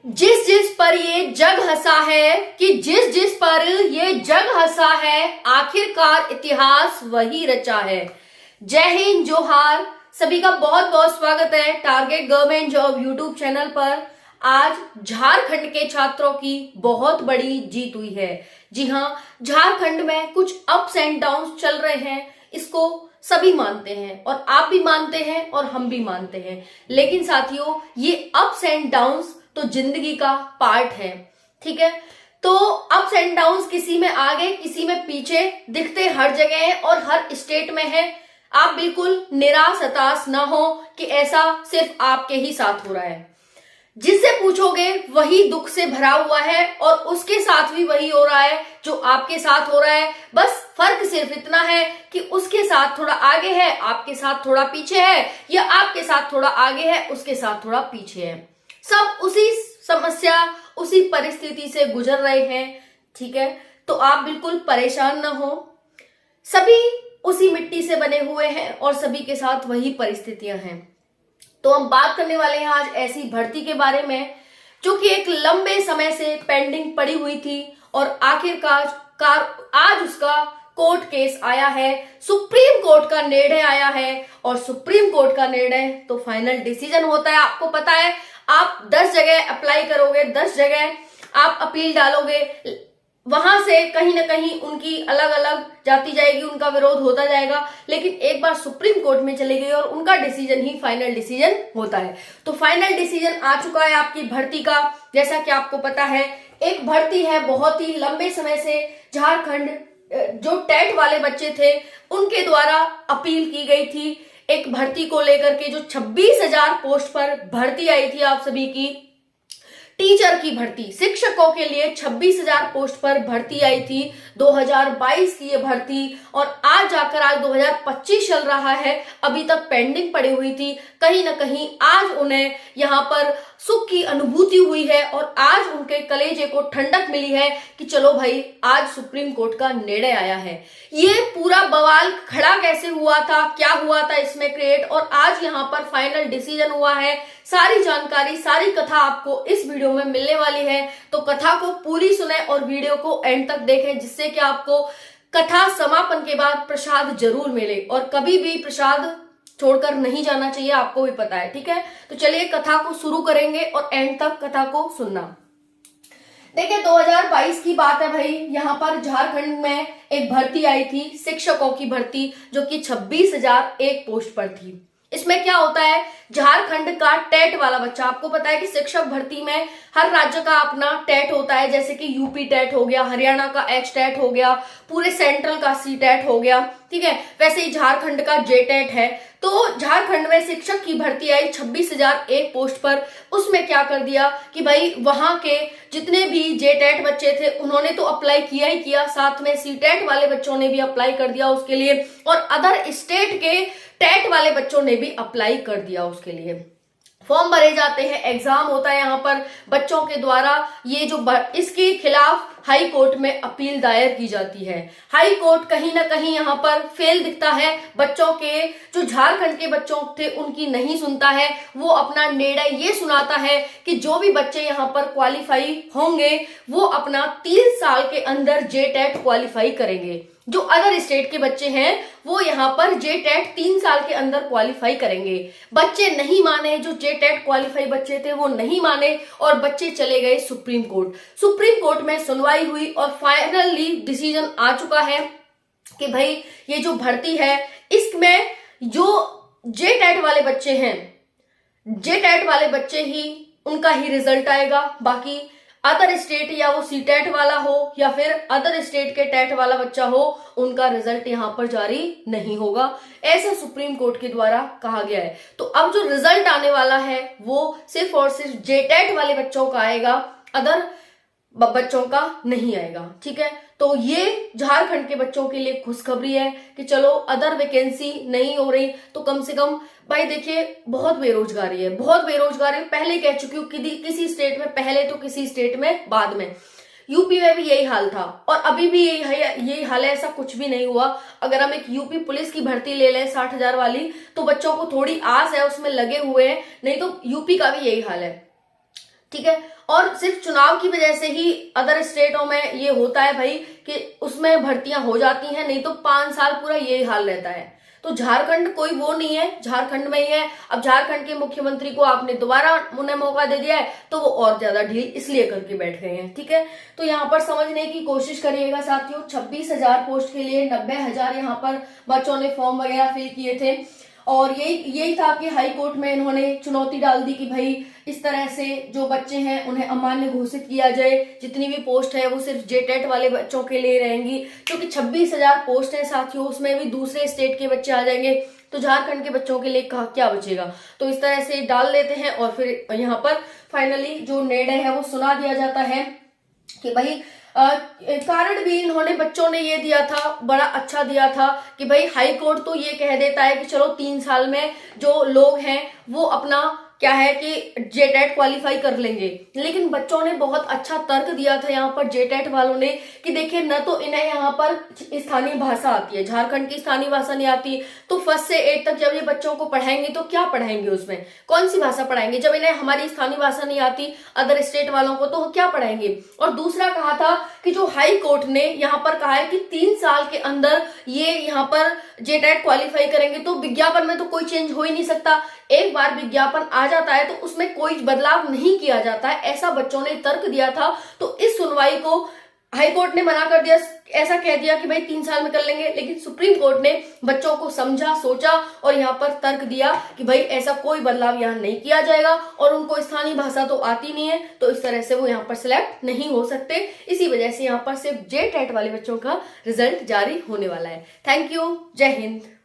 जिस जिस पर ये जग हंसा है कि जिस जिस पर ये जग हंसा है, आखिरकार इतिहास वही रचा है। जय हिंद, जोहार। सभी का बहुत बहुत स्वागत है target government job YouTube channel पर। आज झारखंड के छात्रों की बहुत बड़ी जीत हुई है। जी हाँ, झारखंड में कुछ अप्स एंड डाउन्स चल रहे हैं, इसको सभी मानते हैं और आप भी मानते हैं और हम भी मानते हैं। लेकिन साथियों, ये अप्स एंड डाउन्स तो जिंदगी का पार्ट है, ठीक है। तो अप्स एंड डाउन्स किसी में आगे किसी में पीछे दिखते हर जगह है और हर स्टेट में है। आप बिल्कुल निराश हताश ना हो कि ऐसा सिर्फ आपके ही साथ हो रहा है। जिससे पूछोगे वही दुख से भरा हुआ है और उसके साथ भी वही हो रहा है जो आपके साथ हो रहा है। बस फर्क सिर्फ इतना है कि उसके साथ थोड़ा आगे है, आपके साथ थोड़ा पीछे है, या आपके साथ थोड़ा आगे है, उसके साथ थोड़ा पीछे है। सब उसी समस्या उसी परिस्थिति से गुजर रहे हैं, ठीक है। तो आप बिल्कुल परेशान ना हो, सभी उसी मिट्टी से बने हुए हैं और सभी के साथ वही परिस्थितियां हैं। तो हम बात करने वाले हैं आज ऐसी भर्ती के बारे में जो कि एक लंबे समय से पेंडिंग पड़ी हुई थी और आखिरकार आज उसका कोर्ट केस आया है, सुप्रीम कोर्ट का निर्णय आया है। और सुप्रीम कोर्ट का निर्णय तो फाइनल डिसीजन होता है। आपको पता है, आप 10 जगह अप्लाई करोगे, 10 जगह आप अपील डालोगे, वहां से कहीं ना कहीं उनकी अलग अलग जाती जाएगी, उनका विरोध होता जाएगा। लेकिन एक बार सुप्रीम कोर्ट में चली गई और उनका डिसीजन ही फाइनल डिसीजन होता है। तो फाइनल डिसीजन आ चुका है आपकी भर्ती का। जैसा कि आपको पता है, एक भर्ती है बहुत ही लंबे समय से झारखंड जो टेट वाले बच्चे थे उनके द्वारा अपील की गई थी। एक भर्ती को लेकर के जो 26,000 पोस्ट पर भर्ती आई थी आप सभी की, टीचर की भर्ती, शिक्षकों के लिए 26,000 पोस्ट पर भर्ती आई थी। 2022 की ये भर्ती और आज जाकर आज 2025 चल रहा है, अभी तक पेंडिंग पड़ी हुई थी। कहीं ना कहीं आज उन्हें यहाँ पर सुख की अनुभूति हुई है और आज उनके कलेजे को ठंडक मिली है कि चलो भाई, आज सुप्रीम कोर्ट का निर्णय आया है। ये पूरा बवाल खड़ा कैसे हुआ था, क्या हुआ था इसमें क्रिएट, और आज यहाँ पर फाइनल डिसीजन हुआ है। सारी जानकारी, सारी कथा आपको इस वीडियो में मिलने वाली है। तो कथा को पूरी सुने और वीडियो को एंड तक देखें, जिससे कि आपको कथा समापन के बाद प्रसाद जरूर मिले। और कभी भी प्रसाद छोड़कर नहीं जाना चाहिए, आपको भी पता है, ठीक है। तो चलिए कथा को शुरू करेंगे और एंड तक कथा को सुनना। देखिए, 2022 की बात है भाई। यहाँ पर झारखंड में एक भर्ती आई थी, शिक्षकों की भर्ती, जो कि 26,001 पोस्ट पर थी। इसमें क्या होता है, झारखंड का टेट वाला बच्चा, आपको पता है कि शिक्षक भर्ती में हर राज्य का अपना टेट होता है। जैसे कि यूपी टेट हो गया, हरियाणा का एच टेट हो गया, पूरे सेंट्रल का सी टेट हो गया, ठीक है। वैसे ही झारखंड का जे टेट है। तो झारखंड में शिक्षक की भर्ती आई 26,001 पोस्ट पर। उसमें क्या कर दिया कि भाई वहां के जितने भी जे टेट बच्चे थे उन्होंने तो अप्लाई किया ही किया, साथ में सी टेट वाले बच्चों ने भी अप्लाई कर दिया उसके लिए, और अदर स्टेट के टेट वाले बच्चों ने भी अप्लाई कर दिया उसके लिए। फॉर्म भरे जाते हैं, एग्जाम होता है यहाँ पर बच्चों के द्वारा। ये जो इसके खिलाफ हाई कोर्ट में अपील दायर की जाती है। हाई कोर्ट कहीं ना कहीं यहाँ पर फेल दिखता है, बच्चों के जो झारखंड के बच्चों थे उनकी नहीं सुनता है। वो अपना निर्णय ये सुनाता है कि जो भी बच्चे यहाँ पर क्वालिफाई होंगे वो अपना 3 साल के अंदर जे टेट क्वालिफाई करेंगे। जो अदर स्टेट के बच्चे हैं वो यहाँ पर जे टेट 3 साल के अंदर क्वालिफाई करेंगे। बच्चे नहीं माने, जो जे टेट क्वालिफाई बच्चे थे वो नहीं माने और बच्चे चले गए सुप्रीम कोर्ट। सुप्रीम कोर्ट में सुनवाई हुई और फाइनली डिसीजन आ चुका है कि भाई ये जो भर्ती है इसमें जो जे टेट वाले बच्चे हैं, जे टेट वाले बच्चे ही उनका ही रिजल्ट आएगा। बाकी अदर स्टेट, या वो सी टेट वाला हो या फिर अदर स्टेट के टेट वाला बच्चा हो, उनका रिजल्ट यहाँ पर जारी नहीं होगा, ऐसा सुप्रीम कोर्ट के द्वारा कहा गया है। तो अब जो रिजल्ट आने वाला है वो सिर्फ और सिर्फ जे टेट वाले बच्चों का आएगा, अदर बच्चों का नहीं आएगा, ठीक है। तो ये झारखंड के बच्चों के लिए खुशखबरी है कि चलो अदर वैकेंसी नहीं हो रही तो कम से कम भाई देखिए, बहुत बेरोजगारी है, बहुत बेरोजगारी। पहले कह चुकी हूँ कि किसी स्टेट में पहले तो किसी स्टेट में बाद में। यूपी में भी यही हाल था और अभी भी यही हाल है, ऐसा कुछ भी नहीं हुआ। अगर हम एक यूपी पुलिस की भर्ती ले लें 60,000 वाली, तो बच्चों को थोड़ी आस है, उसमें लगे हुए हैं, नहीं तो यूपी का भी यही हाल है। ठीक है। और सिर्फ चुनाव की वजह से ही अदर स्टेटों में ये होता है भाई कि उसमें भर्तियां हो जाती हैं, नहीं तो 5 साल पूरा यही हाल रहता है। तो झारखंड कोई वो नहीं है, झारखंड में ही है। अब झारखंड के मुख्यमंत्री को आपने दोबारा उन्हें मौका दे दिया है तो वो और ज्यादा ढील इसलिए करके बैठ गए हैं, ठीक है। तो यहाँ पर समझने की कोशिश करिएगा साथियों, 26,000 पोस्ट के लिए 90,000 यहाँ पर बच्चों ने फॉर्म वगैरह फिल किए थे। और यही था कि हाई कोर्ट में इन्होंने चुनौती डाल दी कि भाई इस तरह से जो बच्चे हैं उन्हें अमान्य घोषित किया जाए, जितनी भी पोस्ट है वो सिर्फ जेटेट वाले बच्चों के लिए रहेंगी, क्योंकि 26,000 पोस्ट है साथियों, उसमें भी दूसरे स्टेट के बच्चे आ जाएंगे तो झारखंड के बच्चों के लिए क्या बचेगा। तो इस तरह से डाल देते हैं और फिर यहाँ पर फाइनली जो निर्णय है वो सुना दिया जाता है कि भाई कारण भी इन्होंने बच्चों ने ये दिया था, बड़ा अच्छा दिया था कि भाई हाई कोर्ट तो ये कह देता है कि चलो 3 साल में जो लोग हैं वो अपना क्या है कि जेटेट क्वालिफाई कर लेंगे, लेकिन बच्चों ने बहुत अच्छा तर्क दिया था यहाँ पर जेटेट वालों ने कि देखिए न तो इन्हें यहाँ पर स्थानीय भाषा आती है, झारखंड की स्थानीय भाषा नहीं आती, तो 1st से 8 तक जब ये बच्चों को पढ़ाएंगे तो क्या पढ़ाएंगे, उसमें कौन सी भाषा पढ़ाएंगे, जब इन्हें हमारी स्थानीय भाषा नहीं आती अदर स्टेट वालों को तो क्या पढ़ाएंगे। और दूसरा कहा था कि जो हाई कोर्ट ने यहाँ पर कहा है कि 3 साल के अंदर ये यहाँ पर जेटेट क्वालिफाई करेंगे, तो विज्ञापन में तो कोई चेंज हो ही नहीं सकता, एक बार विज्ञापन आ जाता है तो उसमें कोई बदलाव नहीं किया जाता है, ऐसा बच्चों ने तर्क दिया था। तो इस सुनवाई को हाई कोर्ट ने मना कर दिया, ऐसा कह दिया कि भाई 3 साल में कर लेंगे, लेकिन सुप्रीम कोर्ट ने बच्चों को समझा, सोचा और यहाँ पर तर्क दिया कि भाई ऐसा कोई बदलाव यहाँ नहीं किया जाएगा और उनको स्थानीय भाषा तो आती नहीं है, तो इस तरह से वो यहाँ पर सिलेक्ट नहीं हो सकते। इसी वजह से यहाँ पर सिर्फ जेटेट वाले बच्चों का रिजल्ट जारी होने वाला है। थैंक यू, जय हिंद।